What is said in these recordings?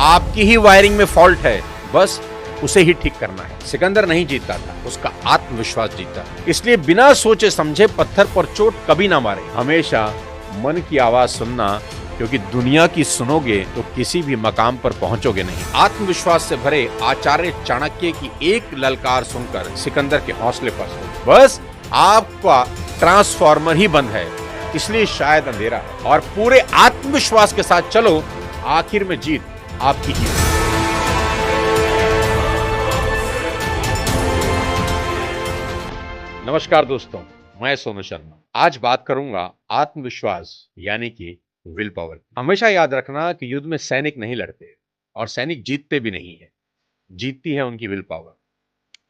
आपकी ही वायरिंग में फॉल्ट है, बस उसे ही ठीक करना है। सिकंदर नहीं जीतता था, उसका आत्मविश्वास जीता। इसलिए बिना सोचे समझे पत्थर पर चोट कभी ना मारे, हमेशा मन की आवाज सुनना, क्योंकि दुनिया की सुनोगे तो किसी भी मकाम पर पहुंचोगे नहीं। आत्मविश्वास से भरे आचार्य चाणक्य की एक ललकार सुनकर सिकंदर के हौसले पस्त हो। बस आपका ट्रांसफॉर्मर ही बंद है, इसलिए शायद अंधेरा है। और पूरे आत्मविश्वास के साथ चलो, आखिर में जीत आपकी ही है। नमस्कार दोस्तों, मैं सोनू शर्मा। आज बात करूंगा आत्मविश्वास यानी कि विल पावर। हमेशा याद रखना कि युद्ध में सैनिक नहीं लड़ते और सैनिक जीतते भी नहीं है, जीतती है उनकी विल पावर,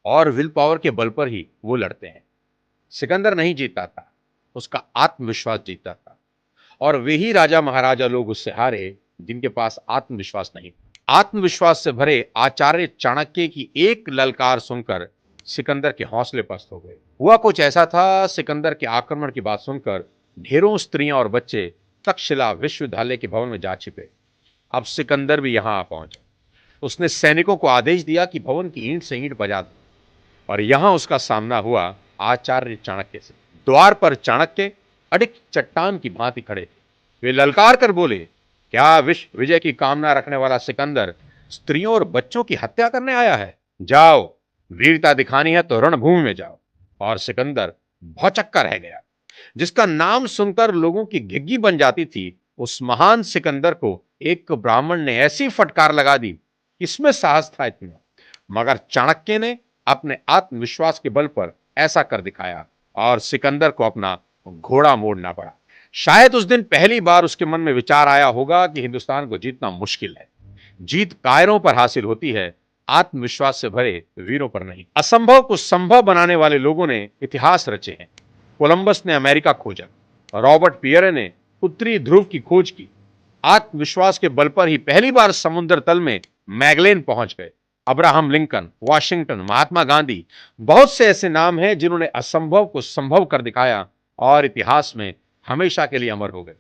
और विल पावर के बल पर ही वो लड़ते हैं। सिकंदर नहीं जीता था, उसका आत्मविश्वास जीता था, और वे ही राजा महाराजा लोग उससे हारे जिनके पास आत्मविश्वास नहीं। आत्मविश्वास से भरे आचार्य चाणक्य की एक ललकार सुनकर सिकंदर के हौसले पस्त हो गए। हुआ कुछ ऐसा था, सिकंदर के आक्रमण की बात सुनकर ढेरों स्त्रियां और बच्चे तक्षशिला विश्वविद्यालय के भवन में जा छिपे। अब सिकंदर भी यहां आ पहुंचा। उसने सैनिकों को आदेश दिया कि भवन की ईंट से ईंट बजा दो, और यहां उसका सामना हुआ आचार्य चाणक्य से। द्वार पर चाणक्य अडिग चट्टान की भांति खड़े थे। वे ललकार कर बोले, क्या विश्व विजय की कामना रखने वाला सिकंदर स्त्रियों और बच्चों की हत्या करने आया है? जाओ, वीरता दिखानी है तो रणभूमि में जाओ। और सिकंदर भौचक्का रह गया। जिसका नाम सुनकर लोगों की घिघी बन जाती थी, उस महान सिकंदर को एक ब्राह्मण ने ऐसी फटकार लगा दी, इसमें साहस था इतना। मगर चाणक्य ने अपने आत्मविश्वास के बल पर ऐसा कर दिखाया और सिकंदर को अपना घोड़ा मोड़ना पड़ा। शायद उस दिन पहली बार उसके मन में विचार आया होगा कि हिंदुस्तान को जीतना मुश्किल है। जीत कायरों पर हासिल होती है, आत्मविश्वास से भरे वीरों पर नहीं। असंभव को संभव बनाने वाले लोगों ने इतिहास रचे हैं। कोलंबस ने अमेरिका खोजा, रॉबर्ट पियरे ने उत्तरी ध्रुव की खोज की। आत्मविश्वास के बल पर ही पहली बार समुद्र तल में मैगलेन पहुंच गए। Abraham Lincoln, Washington, Mahatma Gandhi, बहुत से ऐसे नाम हैं जिन्होंने असंभव को संभव कर दिखाया और इतिहास में हमेशा के लिए अमर हो गए।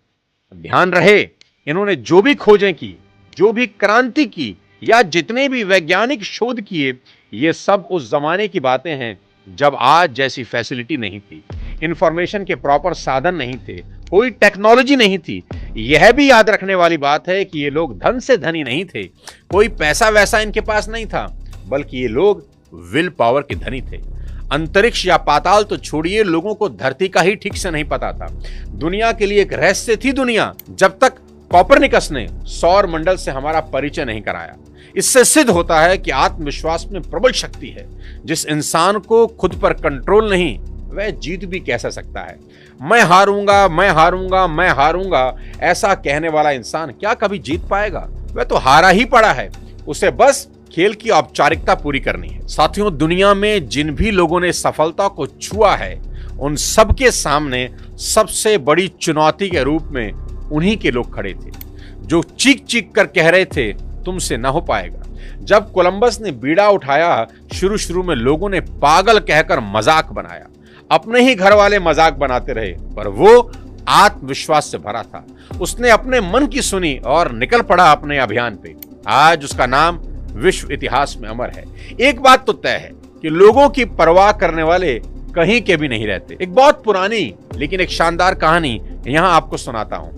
ध्यान रहे, इन्होंने जो भी खोजें की, जो भी क्रांति की, या जितने भी वैज्ञानिक शोध किए, ये सब उस जमाने की बातें हैं जब आज जैसी फैसिलिटी नहीं थी, इंफॉर्मेशन के प्रॉपर साधन नहीं थे, कोई टेक्नोलॉजी नहीं थी। यह भी याद रखने वाली बात है कि ये लोग धन से धनी नहीं थे, कोई पैसा वैसा इनके पास नहीं था, बल्कि ये लोग विल पावर के धनी थे। अंतरिक्ष या पाताल तो छोड़िए, लोगों को धरती का ही ठीक से नहीं पता था। दुनिया के लिए एक रहस्य थी दुनिया, जब तक कोपरनिकस ने सौर मंडल से हमारा परिचय नहीं कराया। इससे सिद्ध होता है कि आत्मविश्वास में प्रबल शक्ति है। जिस इंसान को खुद पर कंट्रोल नहीं, वह जीत भी कैसे सकता है? मैं हारूंगा, मैं हारूंगा, मैं हारूंगा, ऐसा कहने वाला इंसान क्या कभी जीत पाएगा? वह तो हारा ही पड़ा है। उसे बस खेल की औपचारिकता पूरी करनी है। साथियों, दुनिया में जिन भी लोगों ने सफलता को छुआ है, उन सबके सामने सबसे बड़ी चुनौती के रूप में उन्हीं के लोग खड़े थे, जो चीख चीख कर कह रहे थे, तुमसे ना हो पाएगा। जब कोलंबस ने बीड़ा उठाया, शुरू में लोगों ने पागल कहकर मजाक बनाया। अपने ही घर वाले मजाक बनाते रहे, पर वो आत्मविश्वास से भरा था। उसने अपने मन की सुनी और निकल पड़ा अपने अभियान पे। आज उसका नाम विश्व इतिहास में अमर है। एक बात तो तय है कि लोगों की परवाह करने वाले कहीं के भी नहीं रहते। एक बहुत पुरानी लेकिन एक शानदार कहानी यहां आपको सुनाता हूं।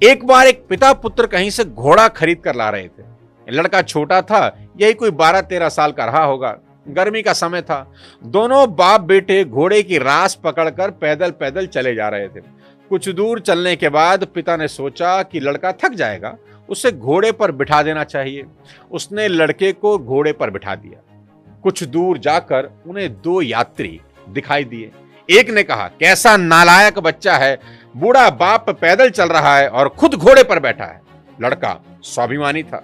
एक बार एक पिता पुत्र कहीं से घोड़ा खरीद कर ला रहे थे। लड़का छोटा था, यही कोई 12-13 साल का रहा होगा। गर्मी का समय था। दोनों बाप बेटे घोड़े की रास पकड़कर पैदल पैदल चले जा रहे थे। कुछ दूर चलने के बाद पिता ने सोचा कि लड़का थक जाएगा, उसे घोड़े पर बिठा देना चाहिए। उसने लड़के को घोड़े पर बिठा दिया। कुछ दूर जाकर उन्हें 2 यात्री दिखाई दिए। एक ने कहा, कैसा नालायक बच्चा है, बूढ़ा बाप पैदल चल रहा है और खुद घोड़े पर बैठा है। लड़का स्वाभिमानी था,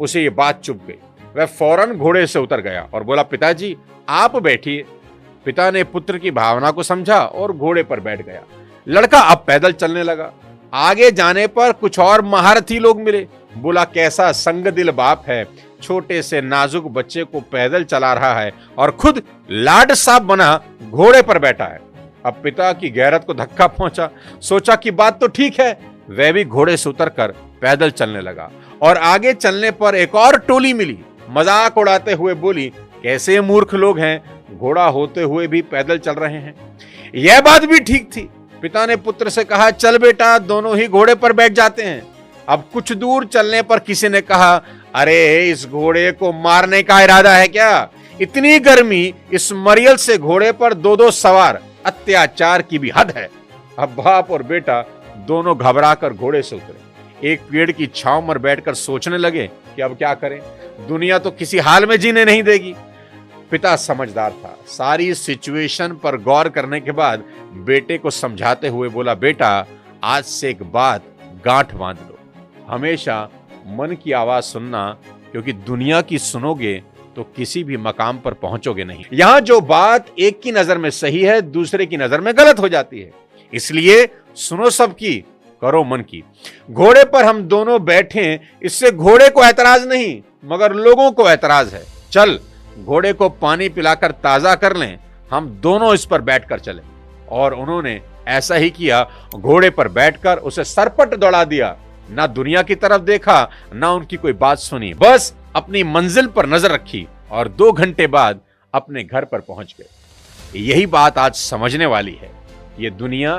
उसे ये बात चुभ गई। वह फौरन घोड़े से उतर गया और बोला, पिताजी आप बैठिए। पिता ने पुत्र की भावना को समझा और घोड़े पर बैठ गया। लड़का अब पैदल चलने लगा। आगे जाने पर कुछ और महारथी लोग मिले। बोला, कैसा संगदिल बाप है, छोटे से नाजुक बच्चे को पैदल चला रहा है और खुद लाड साहब बना घोड़े पर बैठा है। अब पिता की गैरत को धक्का पहुंचा। सोचा कि बात तो ठीक है। वह भी घोड़े से उतरकर पैदल चलने लगा और आगे चलने पर एक और टोली मिली, मजाक उड़ाते हुए बोली, कैसे मूर्ख लोग हैं, घोड़ा होते हुए भी पैदल चल रहे हैं। यह बात भी ठीक थी। पिता ने पुत्र से कहा, चल बेटा, दोनों ही घोड़े पर बैठ जाते हैं। अब कुछ दूर चलने पर किसी ने कहा, अरे इस घोड़े को मारने का इरादा है क्या? इतनी गर्मी, इस मरियल से घोड़े पर दो दो सवार, अत्याचार की भी हद है। अब बाप और बेटा दोनों घबराकर घोड़े से उतरे, एक पेड़ की छांव में बैठकर सोचने लगे कि अब क्या करें, दुनिया तो किसी हाल में जीने नहीं देगी। पिता समझदार था, सारी सिचुएशन पर गौर करने के बाद बेटे को समझाते हुए बोला, बेटा आज से एक बात गांठ बांध लो, हमेशा मन की आवाज सुनना, क्योंकि दुनिया की सुनोगे तो किसी भी मकाम पर पहुंचोगे नहीं। यहां जो बात एक की नजर में सही है, दूसरे की नजर में गलत हो जाती है। इसलिए सुनो सबकी, करो मन की। घोड़े पर हम दोनों बैठे, इससे घोड़े को ऐतराज नहीं मगर लोगों को ऐतराज है। चल घोड़े को पानी पिलाकर ताजा कर लें, हम दोनों इस पर बैठकर चले। और उन्होंने ऐसा ही किया, घोड़े पर बैठकर उसे सरपट दौड़ा दिया। ना दुनिया की तरफ देखा, ना उनकी कोई बात सुनी, बस अपनी मंजिल पर नजर रखी और 2 घंटे बाद अपने घर पर पहुंच गए। यही बात आज समझने वाली है, ये दुनिया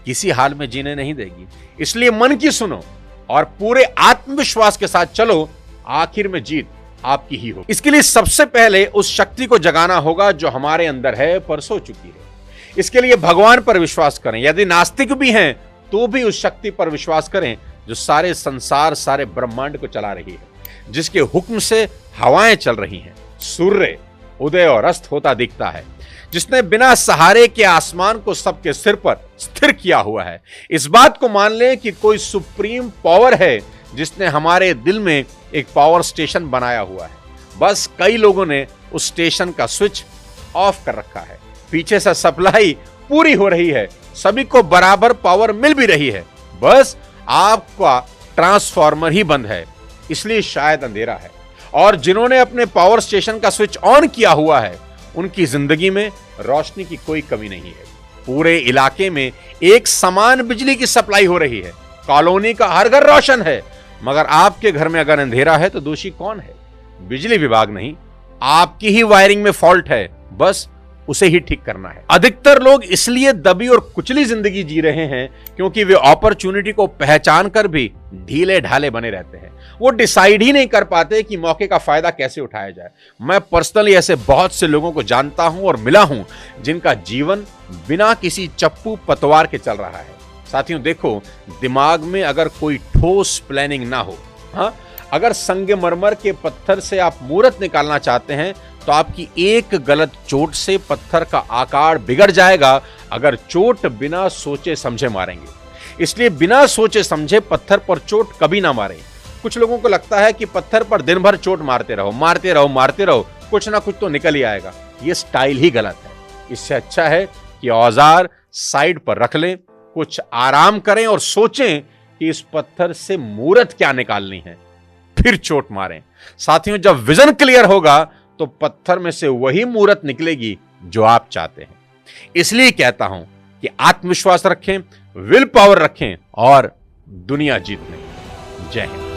किसी हाल में जीने नहीं देगी। इसलिए मन की सुनो और पूरे आत्मविश्वास के साथ चलो, आखिर में जीत आपकी ही हो। इसके लिए सबसे पहले उस शक्ति को जगाना होगा जो हमारे अंदर है पर सो चुकी है। इसके लिए भगवान पर विश्वास करें, यदि नास्तिक भी हैं तो भी उस शक्ति पर विश्वास करें जो सारे संसार, सारे ब्रह्मांड को चला रही है, जिसके हुक्म से हवाएं चल रही हैं, सूर्य उदय और अस्त होता दिखता है, जिसने बिना सहारे के आसमान को सबके सिर पर स्थिर किया हुआ है। इस बात को मान लें कि कोई सुप्रीम पावर है जिसने हमारे दिल में एक पावर स्टेशन बनाया हुआ है। बस कई लोगों ने उस स्टेशन का स्विच ऑफ कर रखा है। पीछे से सप्लाई पूरी हो रही है, सभी को बराबर पावर मिल भी रही है, बस आपका ट्रांसफार्मर ही बंद है, इसलिए शायद अंधेरा है। और जिन्होंने अपने पावर स्टेशन का स्विच ऑन किया हुआ है, उनकी जिंदगी में रोशनी की कोई कमी नहीं है। पूरे इलाके में एक समान बिजली की सप्लाई हो रही है, कॉलोनी का हर घर रोशन है, मगर आपके घर में अगर अंधेरा है तो दोषी कौन है? बिजली विभाग नहीं, आपकी ही वायरिंग में फॉल्ट है, बस उसे ही ठीक करना है। अधिकतर लोग इसलिए दबी और कुचली जिंदगी जी रहे हैं क्योंकि वे अपॉर्चुनिटी को पहचान कर भी ढीले ढाले बने रहते हैं। वो डिसाइड ही नहीं कर पाते कि मौके का फायदा कैसे उठाया जाए। मैं पर्सनली ऐसे बहुत से लोगों को जानता हूं और मिला हूं जिनका जीवन बिना किसी चप्पू पतवार के चल रहा है। साथियों देखो, दिमाग में अगर कोई ठोस प्लानिंग ना हो, हाँ, अगर संगमरमर के पत्थर से आप मूर्त निकालना चाहते हैं तो आपकी एक गलत चोट से पत्थर का आकार बिगड़ जाएगा अगर चोट बिना सोचे समझे मारेंगे। इसलिए बिना सोचे समझे पत्थर पर चोट कभी ना मारें। कुछ लोगों को लगता है कि पत्थर पर दिन भर चोट मारते रहो, मारते रहो, मारते रहो, कुछ ना कुछ तो निकल ही आएगा। ये स्टाइल ही गलत है। इससे अच्छा है कि औजार साइड पर रख लें, कुछ आराम करें और सोचें कि इस पत्थर से मूर्त क्या निकालनी है, फिर चोट मारें। साथियों, जब विजन क्लियर होगा तो पत्थर में से वही मूर्त निकलेगी जो आप चाहते हैं। इसलिए कहता हूं कि आत्मविश्वास रखें, विल पावर रखें और दुनिया जीत लें। जय हिंद।